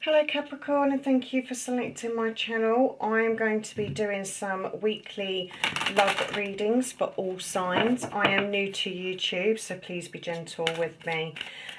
Hello Capricorn, and thank you for selecting my channel. I am going to be doing some weekly love readings for all signs. I am new to YouTube, so please be gentle with me.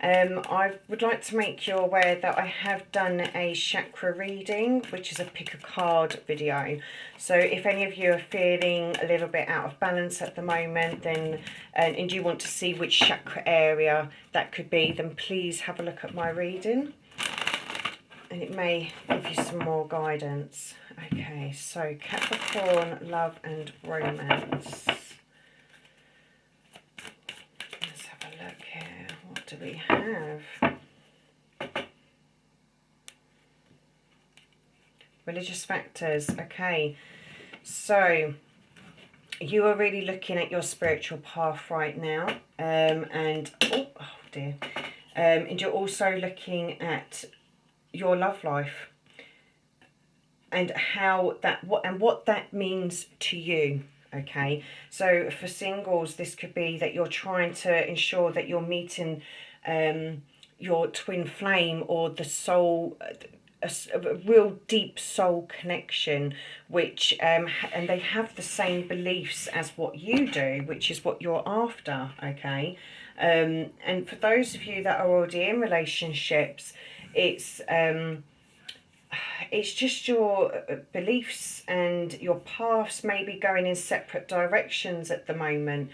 I would like to make you aware that I have done a chakra reading, which is a pick a card video. So if any of you are feeling a little bit out of balance at the moment, then and you want to see which chakra area that could be, then please have a look at my reading. And it may give you some more guidance. Okay, so Capricorn, love and romance. Let's have a look here. What do we have? Religious factors. Okay, so you are really looking at your spiritual path right now. And you're also looking at your love life and how that what that means to you. Okay, so for singles, this could be that you're trying to ensure that you're meeting your twin flame, or the soul, a real deep soul connection, which and they have the same beliefs as what you do, which is what you're after. Okay, and for those of you that are already in relationships, it's just your beliefs and your paths may be going in separate directions at the moment,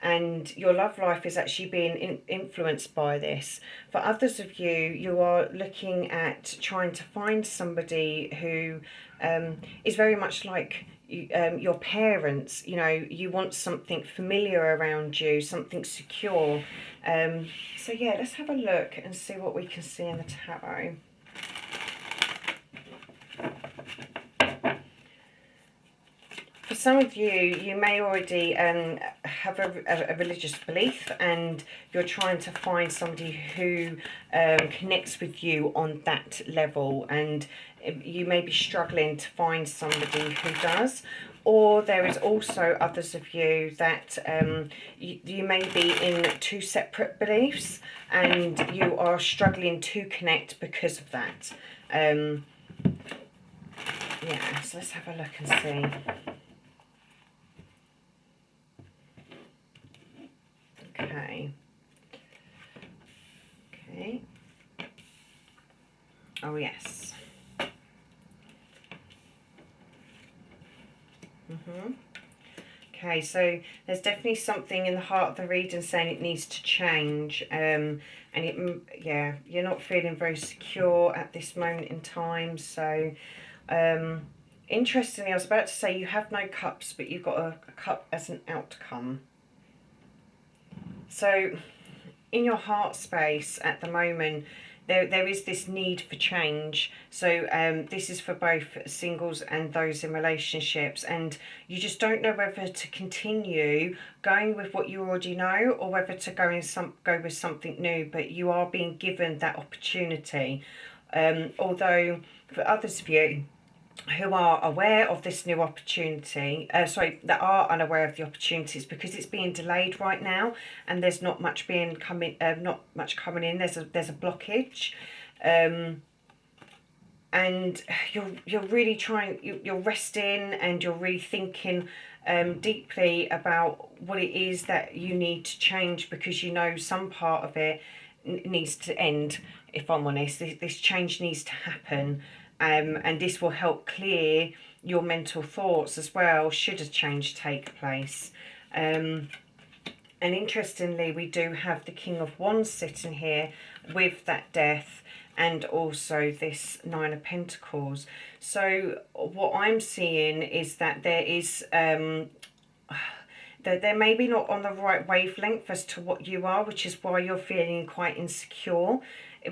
and your love life is actually being influenced by this. For others of you, you are looking at trying to find somebody who is very much like your parents. You know, you want something familiar around you, something secure. So yeah, let's have a look and see what we can see in the tarot. For some of you, you may already have a religious belief, and you're trying to find somebody who connects with you on that level, and you may be struggling to find somebody who does. Or there is also others of you that you may be in two separate beliefs, and you are struggling to connect because of that. Yeah, so let's have a look and see. Okay. Oh, yes. Okay, so there's definitely something in the heart of the reading saying it needs to change. And yeah, you're not feeling very secure at this moment in time. So, interestingly, I was about to say you have no cups, but you've got a cup as an outcome. So in your heart space at the moment, there is this need for change. So this is for both singles and those in relationships, and you just don't know whether to continue going with what you already know, or whether to go with something new. But you are being given that opportunity. Although for others of you who are aware of this new opportunity, that are unaware of the opportunities, because it's being delayed right now, and there's not much coming in. There's a blockage, and you're really trying. You're resting, and you're really thinking deeply about what it is that you need to change, because you know some part of it needs to end. If I'm honest, this change needs to happen. And this will help clear your mental thoughts as well, should a change take place. And interestingly, we do have the King of Wands sitting here with that Death, and also this Nine of Pentacles. So what I'm seeing is that there is that they're maybe not on the right wavelength as to what you are, which is why you're feeling quite insecure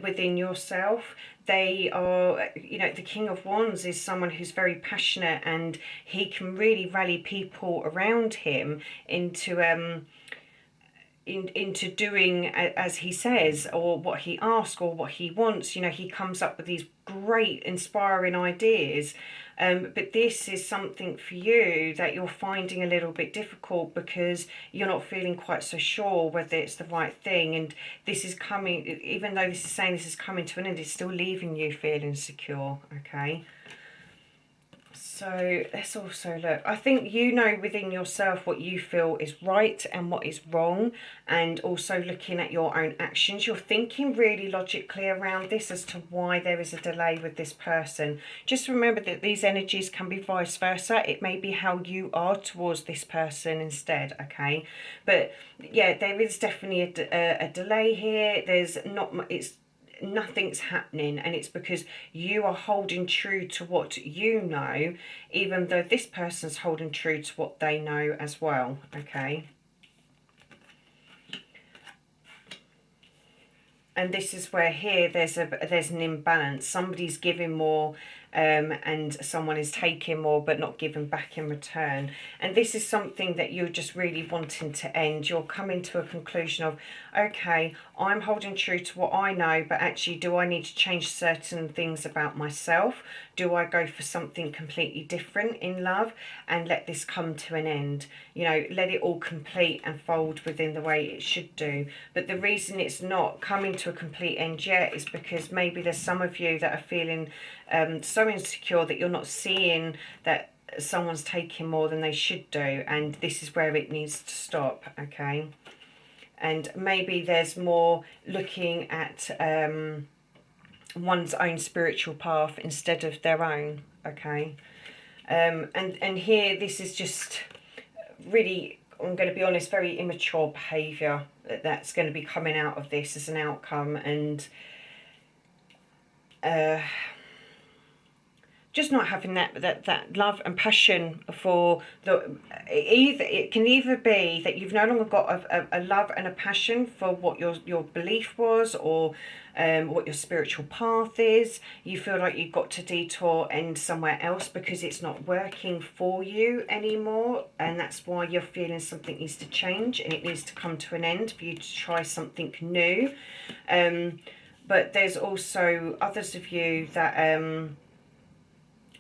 within yourself. They are, you know, the King of Wands is someone who's very passionate, and he can really rally people around him into into doing as he says, or what he asks, or what he wants. You know, he comes up with these great inspiring ideas, but this is something for you that you're finding a little bit difficult because you're not feeling quite so sure whether it's the right thing. And this is coming, even though this is saying this is coming to an end, it's still leaving you feeling secure. Okay. So let's also look. I think you know within yourself what you feel is right and what is wrong, and also looking at your own actions. You're thinking really logically around this as to why there is a delay with this person. Just remember that these energies can be vice versa. It may be how you are towards this person instead, okay? But yeah, there is definitely a delay here. There's not, nothing's happening, and it's because you are holding true to what you know, even though this person's holding true to what they know as well. Okay. And this is where here there's an imbalance. Somebody's giving more, and someone is taking more but not giving back in return. And this is something that you're just really wanting to end. You're coming to a conclusion of, okay, I'm holding true to what I know, but actually, do I need to change certain things about myself? Do I go for something completely different in love and let this come to an end? You know, let it all complete and fold within the way it should do. But the reason it's not coming to a complete end yet is because maybe there's some of you that are feeling so insecure that you're not seeing that someone's taking more than they should do, and this is where it needs to stop. Okay. And maybe there's more looking at one's own spiritual path instead of their own. Okay. And here this is just really, I'm going to be honest, very immature behaviour that's going to be coming out of this as an outcome. And just not having that love and passion for the, it can either be that you've no longer got a love and a passion for what your belief was, or what your spiritual path is. You feel like you've got to detour and somewhere else because it's not working for you anymore, and that's why you're feeling something needs to change and it needs to come to an end for you to try something new. But there's also others of you that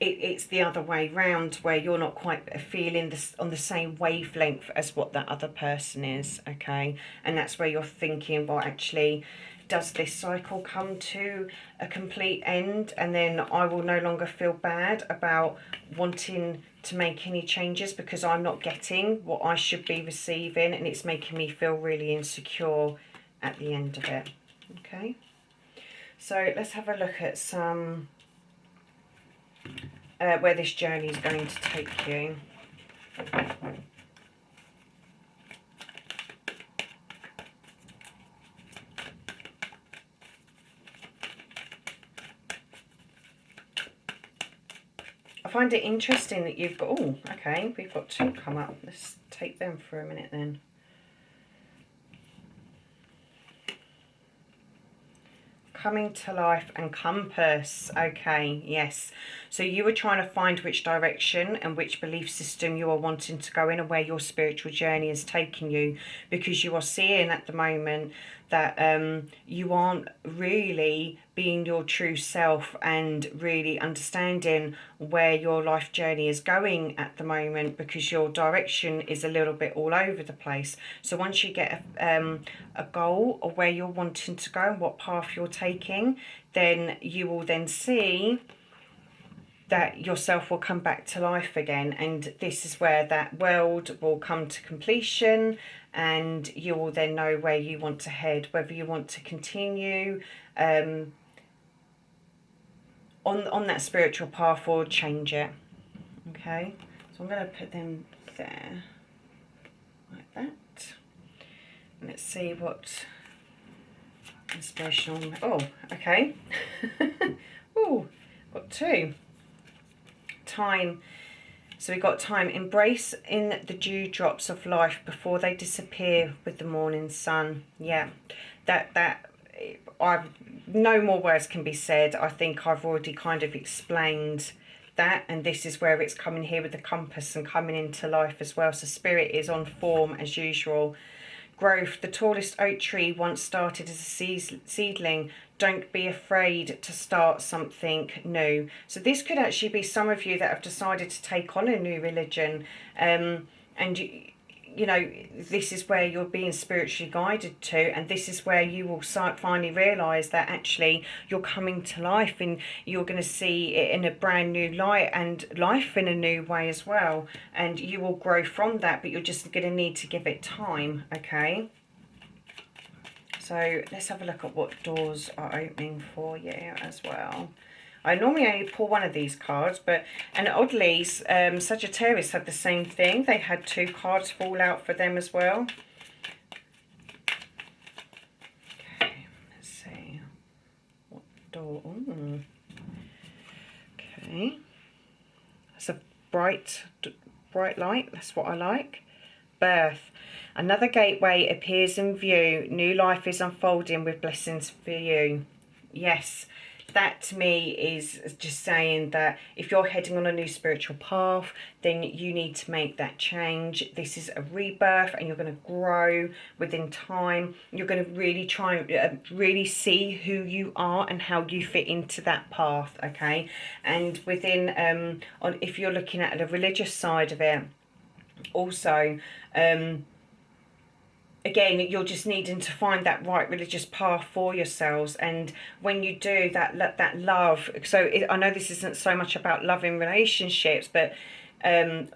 it's the other way round, where you're not quite feeling this on the same wavelength as what that other person is. Okay. And that's where you're thinking, well, actually, does this cycle come to a complete end, and then I will no longer feel bad about wanting to make any changes because I'm not getting what I should be receiving, and it's making me feel really insecure at the end of it. Okay. So let's have a look at some where this journey is going to take you. I find it interesting that you've got, oh, okay, we've got two come up. Let's take them for a minute then. Coming to life and compass. Okay, yes. So you were trying to find which direction and which belief system you are wanting to go in, and where your spiritual journey is taking you, because you are seeing at the moment that you aren't really being your true self and really understanding where your life journey is going at the moment, because your direction is a little bit all over the place. So once you get a goal of where you're wanting to go and what path you're taking, then you will then see that yourself will come back to life again, and this is where that world will come to completion, and you will then know where you want to head, whether you want to continue on that spiritual path or change it. Okay, so I'm going to put them there like that, and let's see what inspirational. Oh, okay. Oh, got two. Time. So we got time. Embrace in the dewdrops of life before they disappear with the morning sun. Yeah, that I've no more words can be said. I think I've already kind of explained that, and this is where it's coming here with the compass and coming into life as well. So spirit is on form as usual. growth. The tallest oak tree once started as a seedling. Don't be afraid to start something new. So this could actually be some of you that have decided to take on a new religion, and you know, this is where you're being spiritually guided to, and this is where you will finally realise that actually you're coming to life, and you're going to see it in a brand new light, and life in a new way as well, and you will grow from that, but you're just going to need to give it time. Okay, so let's have a look at what doors are opening for you as well. I normally only pull one of these cards, and oddly, Sagittarius had the same thing. They had 2 cards fall out for them as well. Okay, let's see. What door? Ooh. Okay. That's a bright light. That's what I like. Birth. Another gateway appears in view. New life is unfolding with blessings for you. Yes. That to me is just saying that if you're heading on a new spiritual path, then you need to make that change. This is a rebirth, and you're going to grow within time. You're going to really try and really see who you are and how you fit into that path. Okay, and within if you're looking at the religious side of it, also again, you're just needing to find that right religious path for yourselves, and when you do that love, so I know this isn't so much about love in relationships, but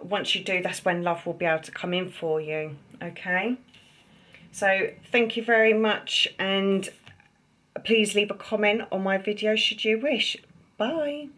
once you do, that's when love will be able to come in for you. Okay, so thank you very much, and please leave a comment on my video should you wish. Bye.